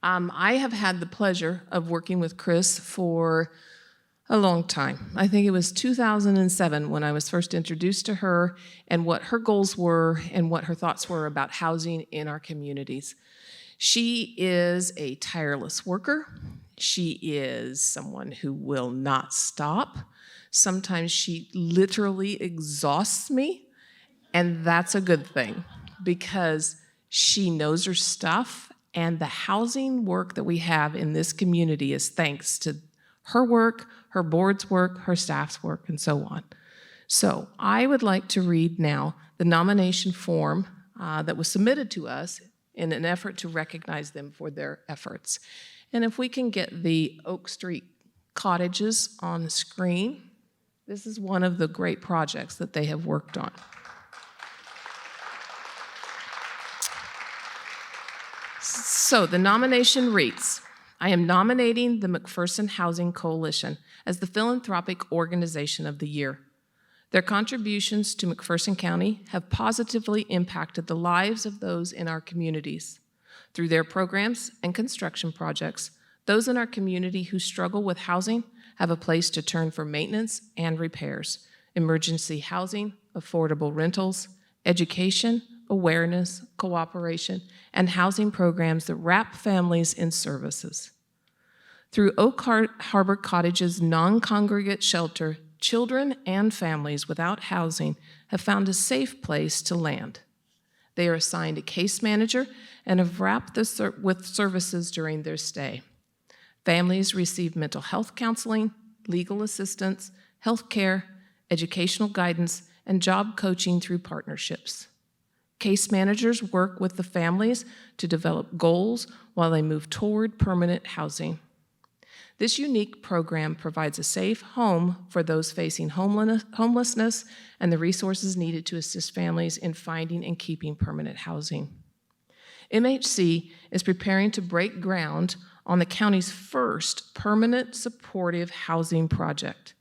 I have had the pleasure of working with Chris for a long time. I think it was 2007 when I was first introduced to her and what her goals were and what her thoughts were about housing in our communities. She is a tireless worker. She is someone who will not stop. Sometimes she literally exhausts me, and that's a good thing because she knows her stuff, and the housing work that we have in this community is thanks to her work, her board's work, her staff's work, and so on. So I would like to read now the nomination form that was submitted to us in an effort to recognize them for their efforts. And if we can get the Oak Street cottages on the screen, this is one of the great projects that they have worked on. So the nomination reads, I am nominating the McPherson Housing Coalition as the Philanthropic Organization of the Year. Their contributions to McPherson County have positively impacted the lives of those in our communities. Through their programs and construction projects, those in our community who struggle with housing have a place to turn for maintenance and repairs, emergency housing, affordable rentals, education, awareness, cooperation, and housing programs that wrap families in services. Through Oak Harbor Cottage's non-congregate shelter, children and families without housing have found a safe place to land. They are assigned a case manager and have wrapped with services during their stay. Families receive mental health counseling, legal assistance, health care, educational guidance, and job coaching through partnerships. Case managers work with the families to develop goals while they move toward permanent housing. This unique program provides a safe home for those facing homelessness and the resources needed to assist families in finding and keeping permanent housing. MHC is preparing to break ground on the county's first permanent supportive housing project.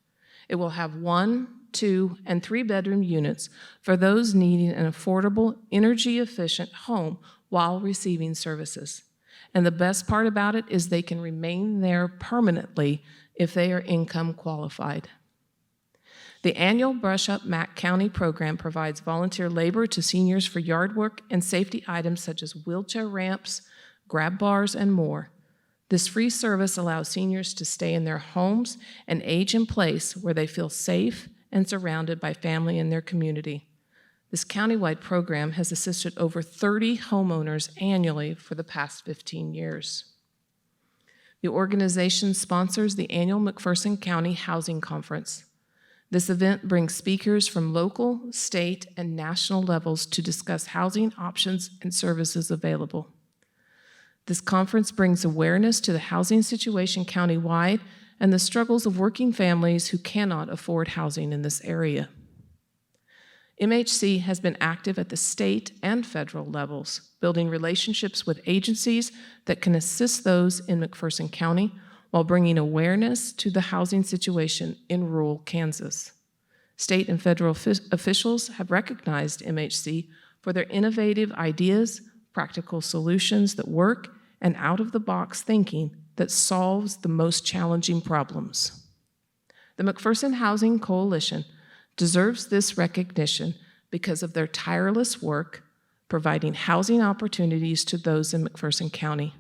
It will have 1, 2, and 3-bedroom units for those needing an affordable, energy-efficient home while receiving services. And the best part about it is they can remain there permanently if they are income qualified. The annual Brush Up Mac County program provides volunteer labor to seniors for yard work and safety items such as wheelchair ramps, grab bars, and more. This free service allows seniors to stay in their homes and age in place where they feel safe and surrounded by family in their community. This countywide program has assisted over 30 homeowners annually for the past 15 years. The organization sponsors the annual McPherson County Housing Conference. This event brings speakers from local, state, and national levels to discuss housing options and services available. This conference brings awareness to the housing situation countywide and the struggles of working families who cannot afford housing in this area. MHC has been active at the state and federal levels, building relationships with agencies that can assist those in McPherson County while bringing awareness to the housing situation in rural Kansas. State and federal officials have recognized MHC for their innovative ideas, practical solutions that work, and out-of-the-box thinking that solves the most challenging problems. The McPherson Housing Coalition deserves this recognition because of their tireless work providing housing opportunities to those in McPherson County.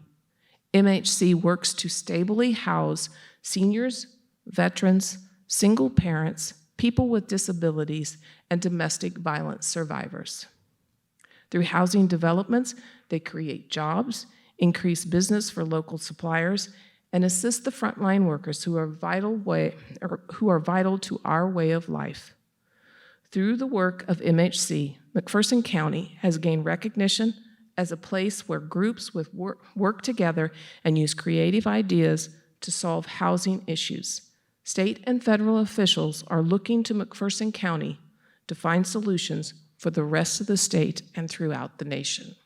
MHC works to stably house seniors, veterans, single parents, people with disabilities, and domestic violence survivors. Through housing developments, they create jobs, increase business for local suppliers, and assist the frontline workers who are vital to our way of life. Through the work of MHC, McPherson County has gained recognition as a place where groups work together and use creative ideas to solve housing issues. State and federal officials are looking to McPherson County to find solutions for the rest of the state and throughout the nation.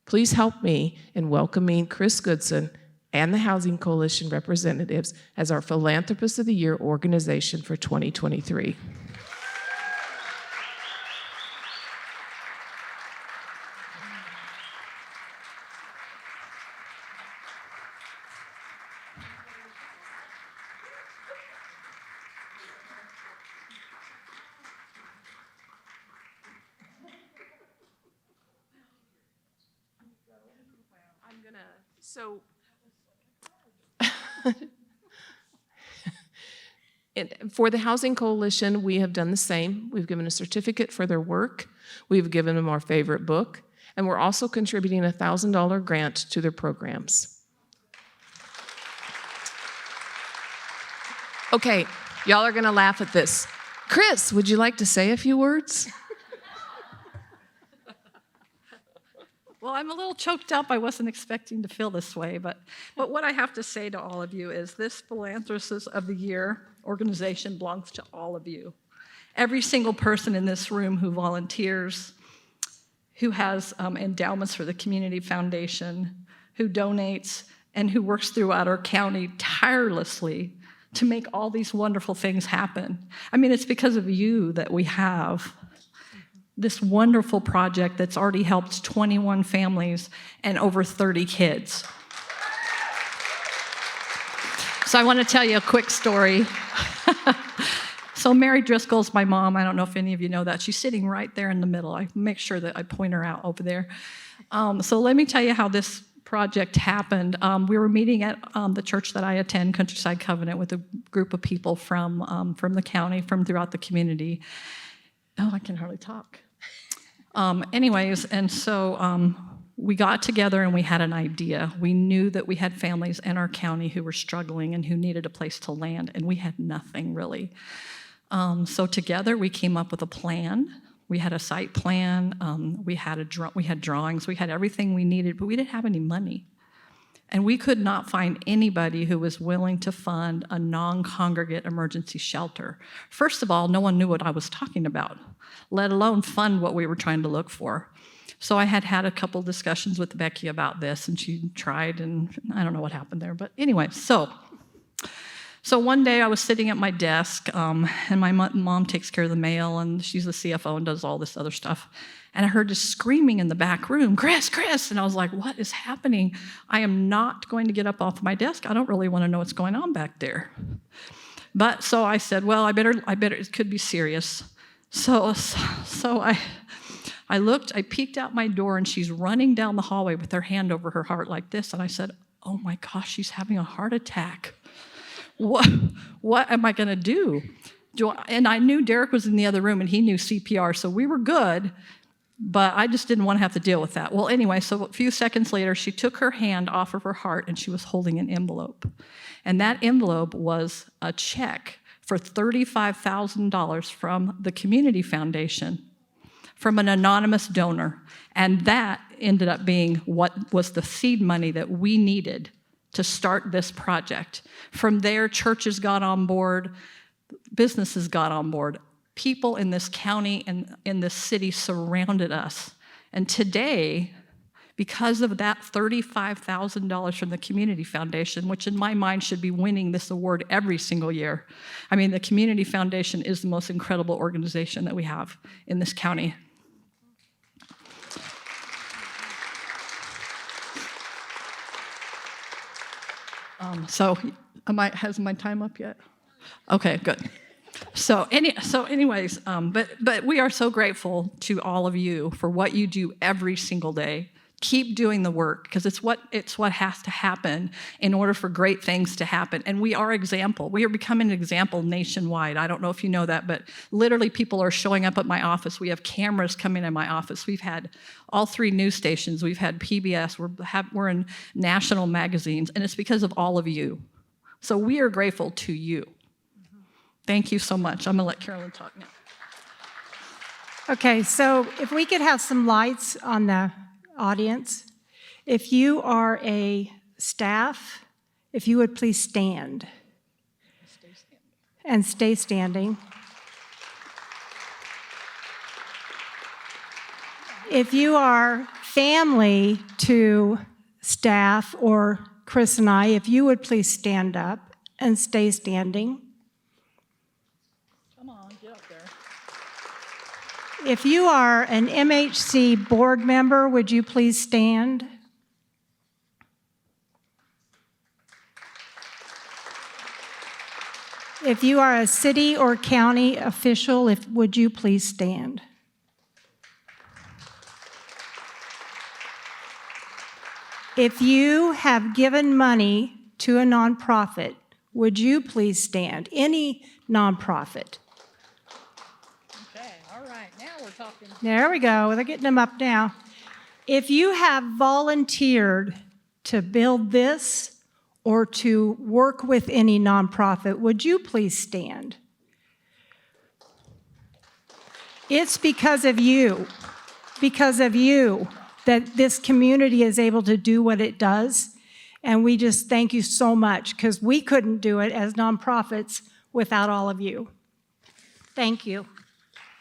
Please help me in welcoming Chris Goodson and the Housing Coalition representatives as our Philanthropist of the Year organization for 2023. For the Housing Coalition, we have done the same. We've given a certificate for their work. We've given them our favorite book. And we're also contributing a $1,000 grant to their programs. Okay, y'all are going to laugh at this. Chris, would you like to say a few words? Well, I'm a little choked up. I wasn't expecting to feel this way, but what I have to say to all of you is this Philanthropist of the Year organization belongs to all of you. Every single person in this room who volunteers, who has endowments for the Community Foundation, who donates, and who works throughout our county tirelessly to make all these wonderful things happen. I mean, it's because of you that we have this wonderful project that's already helped 21 families and over 30 kids. So I want to tell you a quick story. So Mary Driscoll's my mom. I don't know if any of you know that. She's sitting right there in the middle. I make sure that I point her out over there. So let me tell you how this project happened. We were meeting at the church that I attend, Countryside Covenant, with a group of people from the county, from throughout the community. Oh, I can hardly talk. Anyways, and so we got together and we had an idea. We knew that we had families in our county who were struggling and who needed a place to land, and we had nothing really. So together we came up with a plan. We had a site plan. We had drawings. We had everything we needed, but we didn't have any money. And we could not find anybody who was willing to fund a non-congregate emergency shelter. First of all, no one knew what I was talking about, let alone fund what we were trying to look for. So I had a couple discussions with Becky about this, and she tried, and I don't know what happened there. But anyway, so one day I was sitting at my desk, and my mom takes care of the mail, and she's the CFO and does all this other stuff. And I heard just screaming in the back room, Chris, and I was like, what is happening? I am not going to get up off my desk. I don't really want to know what's going on back there. But so I said, well, I better, it could be serious. So I looked, I peeked out my door, and she's running down the hallway with her hand over her heart like this, and I said, oh my gosh, she's having a heart attack. What am I gonna do? And I knew Derek was in the other room, and he knew CPR, so we were good, but I just didn't want to have to deal with that. Well, anyway, so a few seconds later, she took her hand off of her heart, and she was holding an envelope. And that envelope was a check for $35,000 from the Community Foundation, from an anonymous donor. And that ended up being what was the seed money that we needed to start this project. From there, churches got on board, businesses got on board. People in this county and in this city surrounded us. And today, because of that $35,000 from the Community Foundation, which in my mind should be winning this award every single year. I mean, the Community Foundation is the most incredible organization that we have in this county. Has my time up yet? Okay, good. Anyways, but we are so grateful to all of you for what you do every single day. Keep doing the work, because it's what has to happen in order for great things to happen. And we are example. We are becoming an example nationwide. I don't know if you know that, but literally people are showing up at my office. We have cameras coming in my office. We've had all 3 news stations. We've had PBS. We're in national magazines, and it's because of all of you. So we are grateful to you. Thank you so much. I'm going to let Carolyn talk now. Okay, so if we could have some lights on the audience. If you are a staff, if you would please stand. And stay standing. If you are family to staff or Chris and I, if you would please stand up and stay standing. Come on, get up there. If you are an MHC board member, would you please stand? If you are a city or county official, would you please stand? If you have given money to a nonprofit, would you please stand? Any nonprofit. Okay, all right, now we're talking. There we go. They're getting them up now. If you have volunteered to build this or to work with any nonprofit, would you please stand? It's because of you, that this community is able to do what it does. And we just thank you so much, because we couldn't do it as nonprofits without all of you. Thank you.